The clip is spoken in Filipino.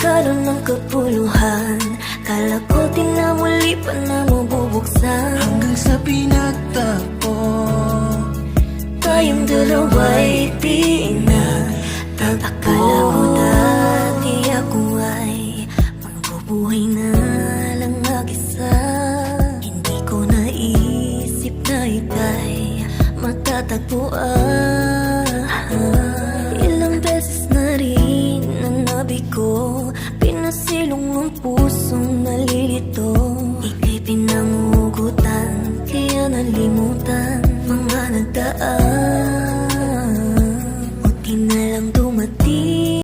nagkaroon ng kapuluhan. Kala ko di na muli pa na mabubuksan. Hanggang sa pinagtagpo tayong dalawa'y di na Akala ko dati ako ay magbubuhay na lang mag-isa. Hindi ko naisip na ika'y matatagpuan.